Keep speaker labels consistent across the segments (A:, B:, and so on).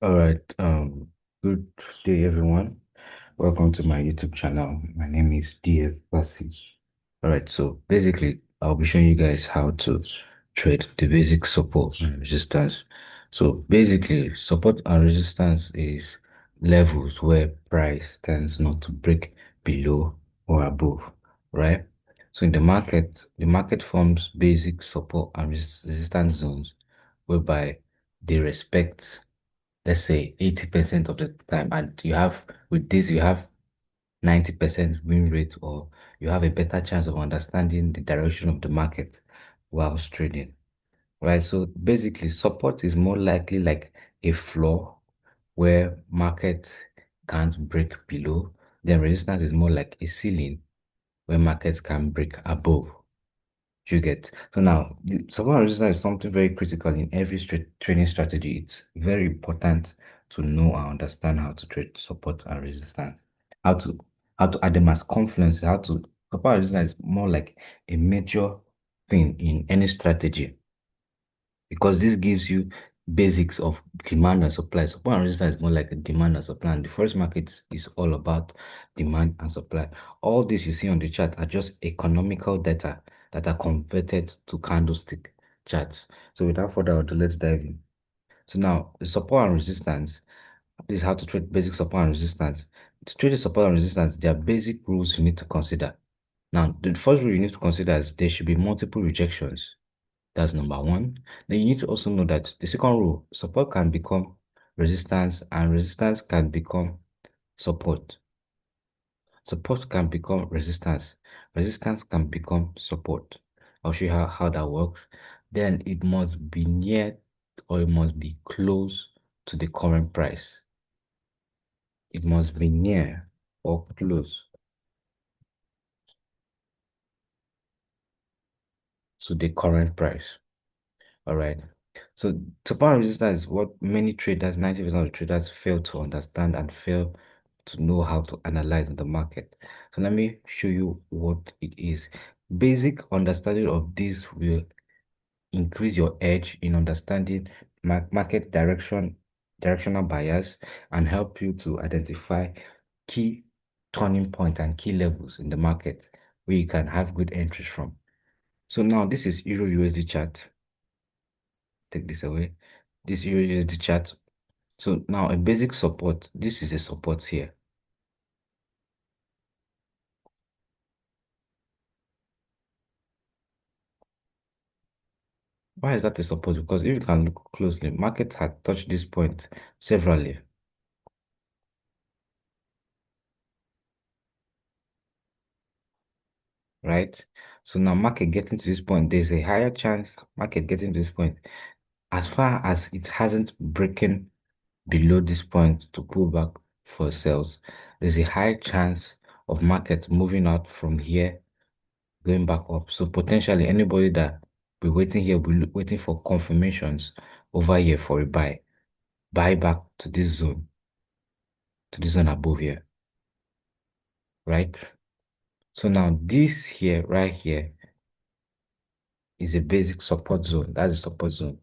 A: All right. Good day, everyone. Welcome to my YouTube channel. My name is DF Basy. All right. So basically, I'll be showing you guys how to trade the basic support and resistance. So basically, support and resistance is levels where price tends not to break below or above, right? So in the market forms basic support and resistance zones whereby they respect, let's say, 80% of the time, and you have, with this you have 90% win rate, or you have a better chance of understanding the direction of the market whilst trading, right? So basically, support is more likely like a floor where market can't break below. Then resistance is more like a ceiling where markets can break above. You get. So now, the support and resistance is something very critical in every trading strategy. It's very important to know and understand how to trade support and resistance. How to how to add them as confluence. How to Support and resistance is more like a major thing in any strategy, because this gives you basics of demand and supply. Supply and resistance is more like a demand and supply, and the forex market is all about demand and supply. All this you see on the chart are just economical data that are converted to candlestick charts. So without further ado, let's dive in. So now, the support and resistance, this is how to trade basic support and resistance. To trade the support and resistance, there are basic rules you need to consider. Now, the first rule you need to consider is there should be multiple rejections. That's number one. Then you need to also know that the second rule, support can become resistance and resistance can become support. Support can become resistance. Resistance can become support. I'll show you how that works. Then it must be near, or it must be close to the current price. It must be near or close to the current price. All right. So supply and resistance is what many traders, 90% of the traders fail to understand and fail to know how to analyze in the market. So let me show you what it is. Basic understanding of this will increase your edge in understanding market directional bias, and help you to identify key turning points and key levels in the market where you can have good entries from. So now this is Euro USD chart. Take this away. This here is the chart. So now a basic support. This is a support here. Why is that a support? Because if you can look closely, market had touched this point severally, right? So now market getting to this point, there's a higher chance market getting to this point. As far as it hasn't broken below this point to pull back for sales, there's a high chance of market moving out from here, going back up. So potentially anybody that be waiting here will be waiting for confirmations over here for a buy back to this zone above here, right? So now this here, right here, is a basic support zone. That's a support zone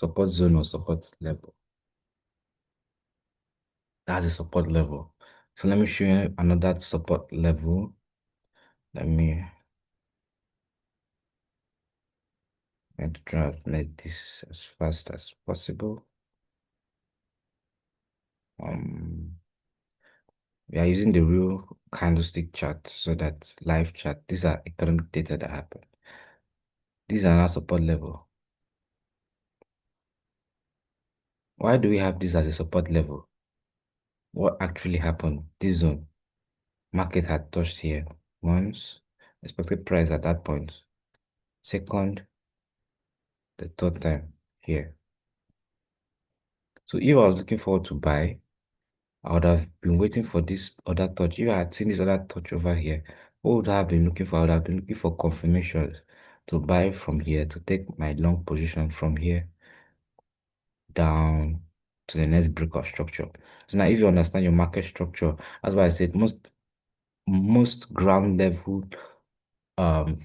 A: or support level. That's a support level. So let me show you another support level. Let me try to make this as fast as possible. Um, we are using the real candlestick chart, so that live chart. These are economic data that happen. These are not support level. Why do we have this as a support level? What actually happened? This zone, market had touched here once, expected price at that point. Second, the third time here. So if I was looking forward to buy, I would have been waiting for this other touch. If I had seen this other touch over here, what would I have been looking for? I would have been looking for confirmations to buy from here, to take my long position from here down to the next breakout structure. So now if you understand your market structure, that's why I said most ground level um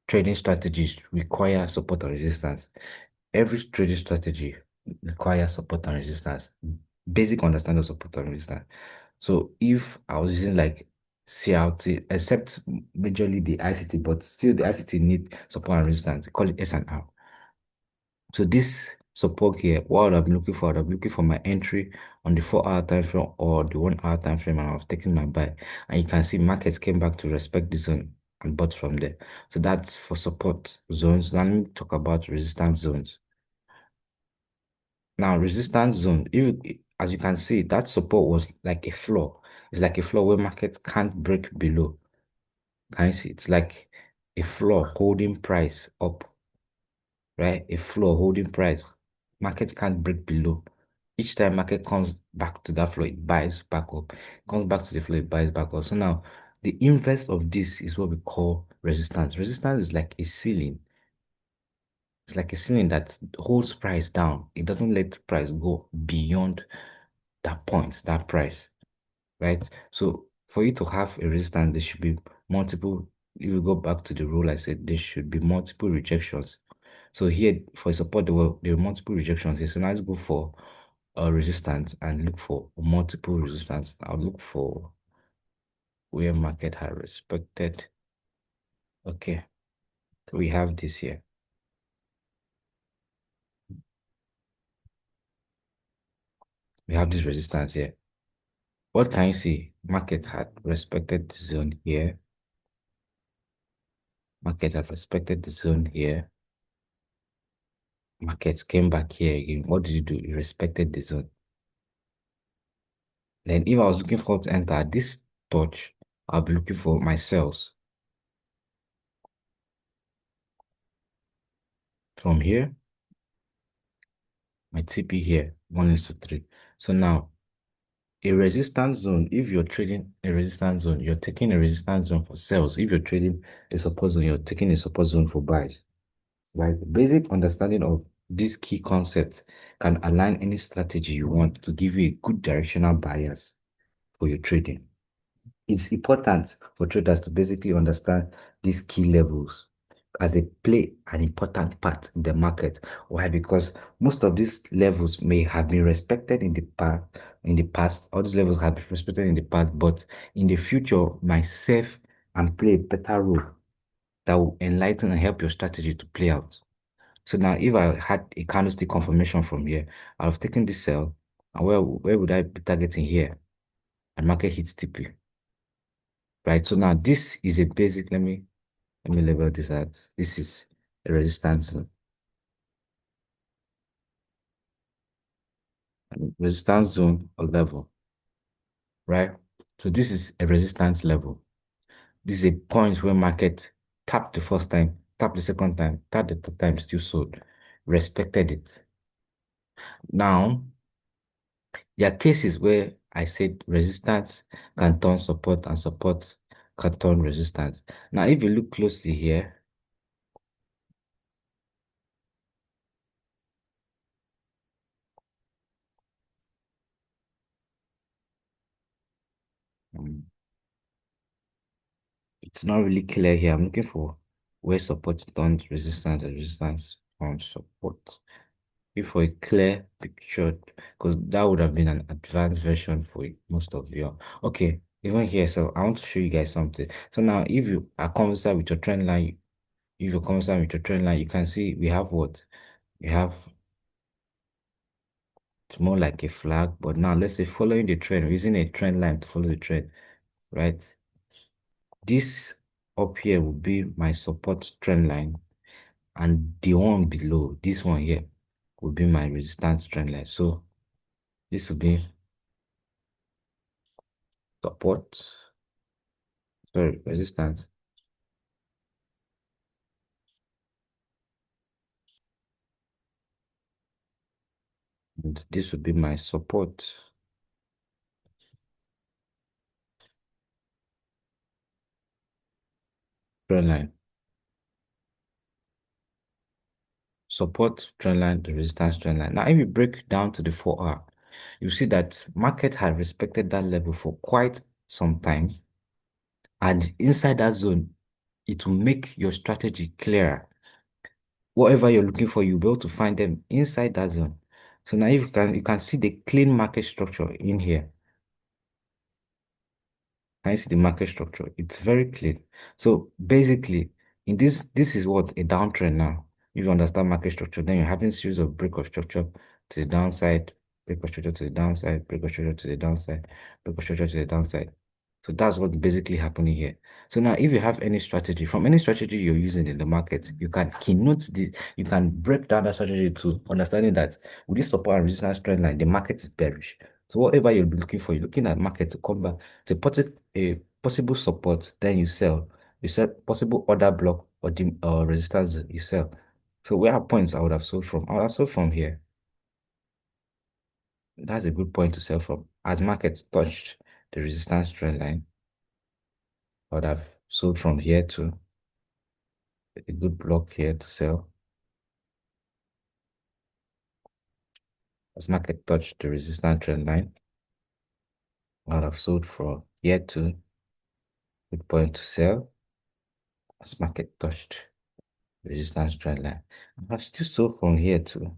A: trading strategies require support and resistance. every trading strategy requires support and resistance, basic understanding of support and resistance. So if I was using like CRT, except majorly the ICT, but still the ICT need support and resistance, call it S and R. So this support here, what I'm looking for, I'm looking for my entry on the 4 hour time frame or the 1 hour time frame, and I was taking my buy. And you can see markets came back to respect the zone and bought from there. So that's for support zones. Now let me talk about resistance zones. Now, resistance zone, if as you can see, that support was like a floor. It's like a floor where market can't break below. Can you see? It's like a floor holding price up, right? A floor holding price. Market can't break below. Each time market comes back to that floor, it buys back up. Comes back to the floor, it buys back up. So now, the inverse of this is what we call resistance. Resistance is like a ceiling. It's like a ceiling that holds price down. It doesn't let price go beyond that point, that price, right? So for you to have a resistance, there should be multiple. If you go back to the rule I said, there should be multiple rejections. So here for support, there were multiple rejections here. So now let's go for a resistance and look for multiple resistance. I'll look for where market had respected. Okay, so we have this here. We have this resistance here. What can you see? Market had respected the zone here. Market had respected the zone here. Markets came back here again. What did you do? You respected the zone. Then if I was looking for to enter this touch, I'll be looking for my cells. From here, my TP here, 1:3. So now a resistance zone, if you're trading a resistance zone, you're taking a resistance zone for sales. If you're trading a support zone, you're taking a support zone for buys. Right? Basic understanding of these key concepts can align any strategy you want to give you a good directional bias for your trading. It's important for traders to basically understand these key levels as they play an important part in the market. Why? Because most of these levels may have been respected in the past, all these levels have been respected in the past, but in the future might serve and play a better role that will enlighten and help your strategy to play out. So now if I had a candlestick confirmation from here, I would have taken this sell, and where would I be targeting here? And market hits TP. Right. So now this is a basic. Let me label this as this is a resistance zone or level, right? So this is a resistance level. This is a point where market tapped the first time, tapped the second time, tapped the third time, still sold, respected it. Now, there are cases where I said resistance can turn support and support can turn resistance. Now, if you look closely here, um, it's not really clear here. I'm looking for where support turns resistance and resistance turns support. If for a clear picture, because that would have been an advanced version for most of you. Okay, even here, so I want to show you guys something. So now, if you are conversant with your trend line, if you're conversant with your trend line, you can see we have what? We have it's more like a flag, but now let's say following the trend, we're using a trend line to follow the trend, right? This up here will be my support trend line, and the one below, this one here, will be my resistance trend line. So this will be support, sorry, resistance, and this will be my support trend line. Support trend line, the resistance trend line. Now, if you break down to the 4 hour, you see that market has respected that level for quite some time. And inside that zone, it will make your strategy clearer. whatever you're looking for, you'll be able to find them inside that zone. So now if you can see the clean market structure in here. Can you see the market structure? It's very clean. So basically, in this is what a downtrend now. If you understand market structure, then you're having series of break of structure to the downside, break of structure to the downside, break of structure to the downside, break of structure to the downside. So that's what's basically happening here. So now if you have any strategy, from any strategy you're using in the market, you can keynote the, you can break down that strategy to understanding that with this support and resistance trend line, the market is bearish. So whatever you'll be looking for, you're looking at market to come back to a possible support, then you sell. You sell possible order block or the resistance, you sell. So where are points I would have sold from? I would have sold from here. That's a good point to sell from. As market touched the resistance trend line, I would have sold from here to a good block here to sell. As market touched the resistance trend line, I would have sold from here to good point to sell. As market touched resistance trend line, I have still sold from here to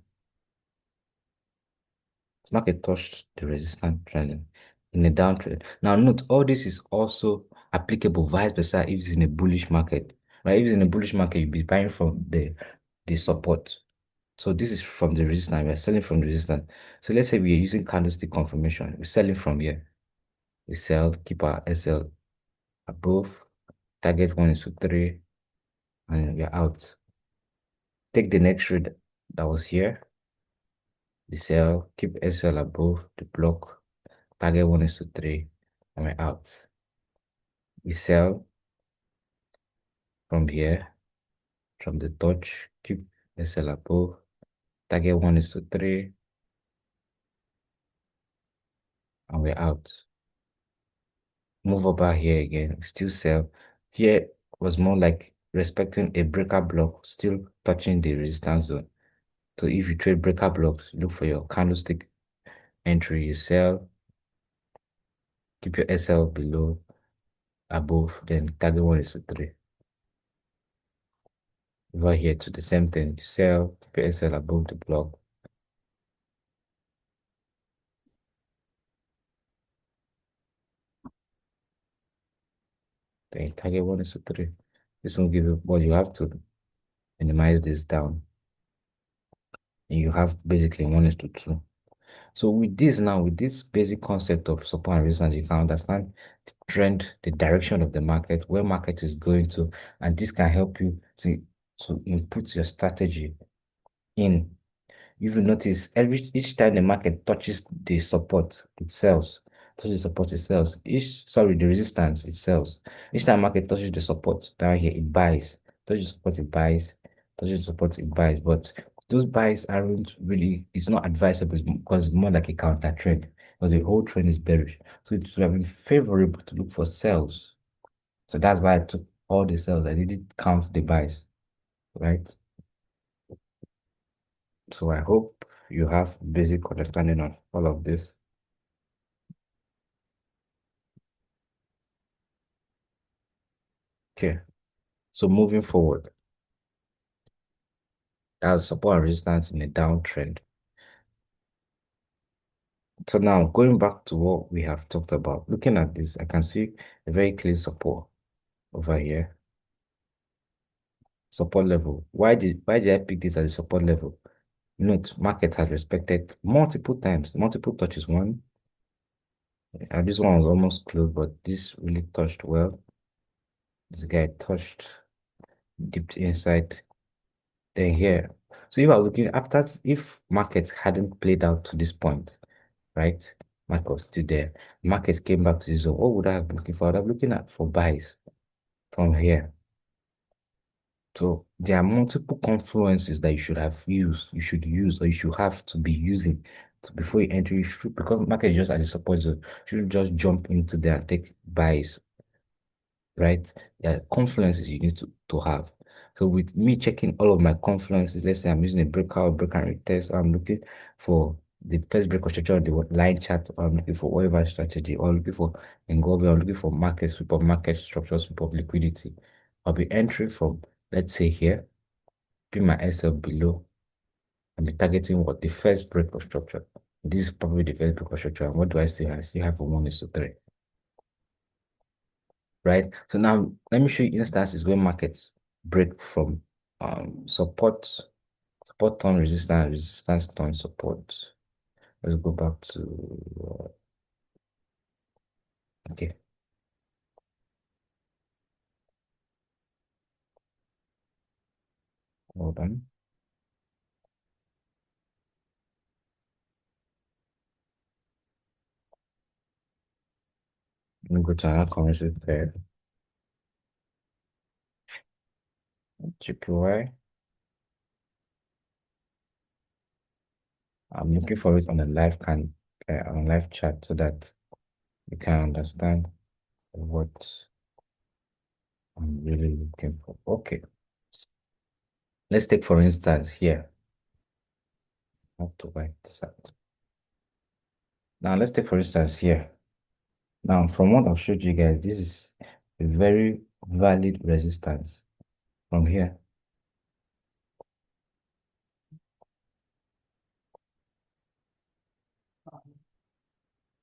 A: market touched the resistance trend in a downtrend. Now, note all this is also applicable vice versa if it's in a bullish market, right? If it's in a bullish market, you'll be buying from the support. So this is from the resistance. We're selling from the resistance. So let's say we are using candlestick confirmation. We're selling from here. We sell, keep our SL above. Target 1 is to 3, and we're out. Take the next trade that was here. The sell, keep SL above the block. Target 1 is to 3, and we're out. We sell from here, from the touch, keep SL above. Target 1 is to 3, and we're out. Move over here again, we still sell. Here was more like respecting a breaker block, still touching the resistance zone. So if you trade breaker blocks, look for your candlestick entry, you sell, keep your SL below, above, then target 1 is to 3. Over here to the same thing, you sell, keep your SL above the block. Then target 1 is to 3. This will give you, but you have to minimize this down. And you have basically 1 is to 2. So with this now, with this basic concept of support and resistance, you can understand the trend, the direction of the market, where market is going to, and this can help you to input your strategy in. If you notice, each time the market touches the support, it sells. Touches the support, it sells. The resistance, it sells. Each time market touches the support down here, it buys. Touches the support, it buys. Touches the support, it buys. But those buys aren't really, it's not advisable because it's more like a counter trend because the whole trend is bearish. So it would have been favorable to look for sells. So that's why I took all the sells. I didn't count the buys, right? So I hope you have basic understanding of all of this. Okay, so moving forward, that's support and resistance in a downtrend. So now going back to what we have talked about, looking at this, I can see a very clean support over here. Support level. Why did I pick this as a support level? Note, market has respected multiple times, multiple touches. One, and this one was almost closed, but this really touched well. This guy touched, dipped inside. Then here. So if I was looking after, if market hadn't played out to this point, right? Market was still there. Market came back to this zone. What would I have been looking for? I would have been looking at for buys from here. So there are multiple confluences that you should have used, you should use, or you should have to be using before you enter. You should, because market is just at the support zone, you shouldn't just jump into there and take buys, right? There are confluences you need to have. So with me checking all of my confluences, let's say I'm using a breakout, break and retest, I'm looking for the first breakout structure on the line chart, or I'm looking for whatever strategy, or I'm looking for engulfing, I'm looking for market sweep of market structure, sweep of liquidity. I'll be entering from, let's say here, keeping my SL below and be targeting what? The first break of structure. This is probably the first break of structure. And what do I still have? I still have a 1:3, right? So now let me show you instances where markets break from support turn resistance, resistance turn support. Let's go back to okay, hold on. Let me go to another currency pair. GPY. I'm looking for it on a on a live chat so that you can understand what I'm really looking for. Okay, let's take for instance here. I have to write this out. Now let's take for instance here. Now from what I've showed you guys, this is a very valid resistance from here.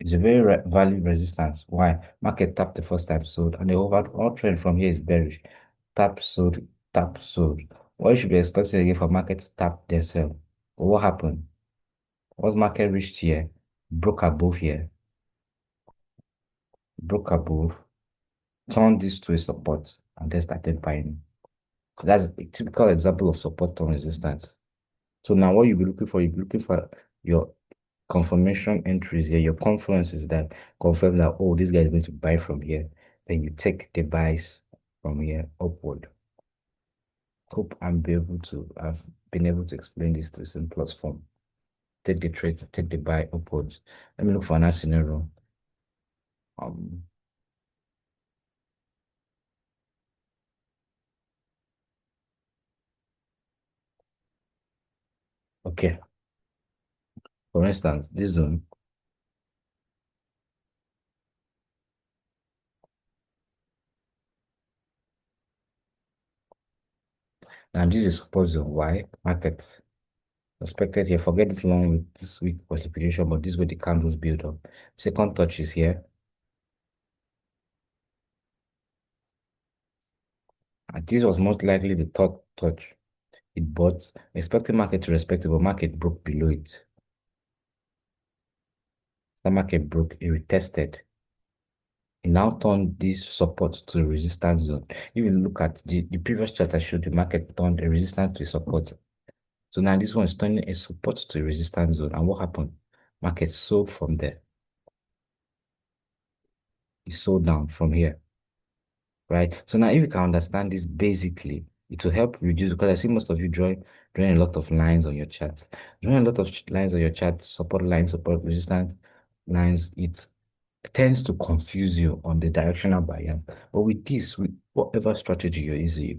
A: It's a very valid resistance. Why? Market tapped the first time, sold, and the overall trend from here is bearish. Tap, sold, tap, sold. What you should be expecting again for market to tap, then sell. But what happened? Once market reached here, broke above here, broke above, turned this to a support, and then started buying. So that's a typical example of support on resistance. So now what you'll be looking for, you'll be looking for your confirmation entries here. Your confluence is that confirm that, oh, this guy is going to buy from here. Then you take the buys from here upward. Hope I'm be able to have been able to explain this to simplest form. Take the trade, take the buy upwards. Let me look for another scenario. Um, okay. For instance, this zone, and this is support zone. Why? Market expected here. Forget this long with this week multiplication, but this way the candles build up. Second touch is here. And this was most likely the third touch. It bought, expecting market to respect it, but market broke below it. The market broke, it retested. It now turned this support to a resistance zone. If you look at the previous chart I showed, the market turned a resistance to a support. So now this one is turning a support to a resistance zone. And what happened? Market sold from there. It sold down from here, right? So now if you can understand this basically, it will help reduce, because I see most of you drawing a lot of lines on your chart. Drawing a lot of lines on your chart, support lines, support resistance lines, it tends to confuse you on the directional bias. But with this, with whatever strategy you're using, you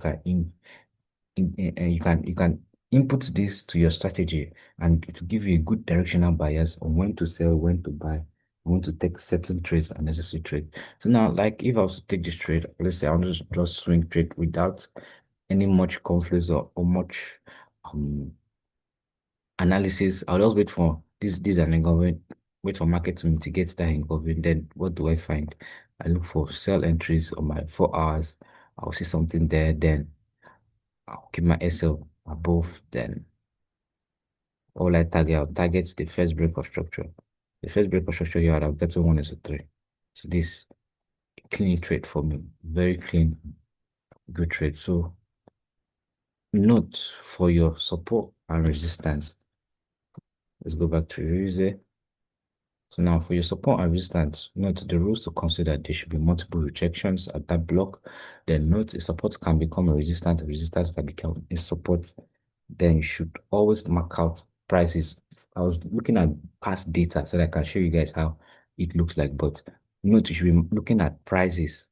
A: can input this to your strategy and to give you a good directional bias on when to sell, when to buy, when to take certain trades and necessary trade. So now, like if I was to take this trade, let's say I want to just swing trade without any much conflicts or much um analysis, I'll just wait for this an engulfing, wait for market to mitigate that engulfing. Then what do I find? I look for sell entries on my 4 hours. I'll see something there, then I'll keep my SL above, then all I target, I'll target the first break of structure. The first break of structure here, I'll get to 1:3. So this clean trade for me, very clean, good trade. So note for your support and resistance. Let's go back to user. So now for your support and resistance, note the rules to consider. There should be multiple rejections at that block. Then note a support can become a resistance can become a support. Then you should always mark out prices. I was looking at past data so that I can show you guys how it looks like. But note you should be looking at prices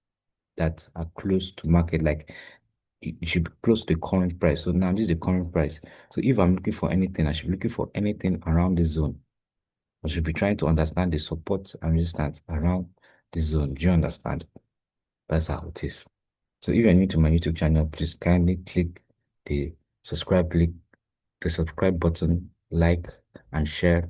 A: that are close to market, like it should be close to the current price. So now this is the current price. So if I'm looking for anything, I should be looking for anything around this zone. I should be trying to understand the support and resistance around the zone. Do you understand? That's how it is. So if you're new to my YouTube channel, please kindly click the Subscribe, click the subscribe button, like and share.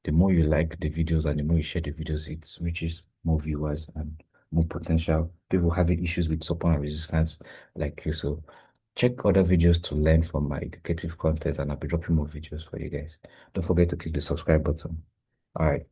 A: The more you like the videos and the more you share the videos, it reaches more viewers and more potential people having issues with support and resistance like you. So check other videos to learn from my educative content, and I'll be dropping more videos for you guys. Don't forget to click the subscribe button. All right.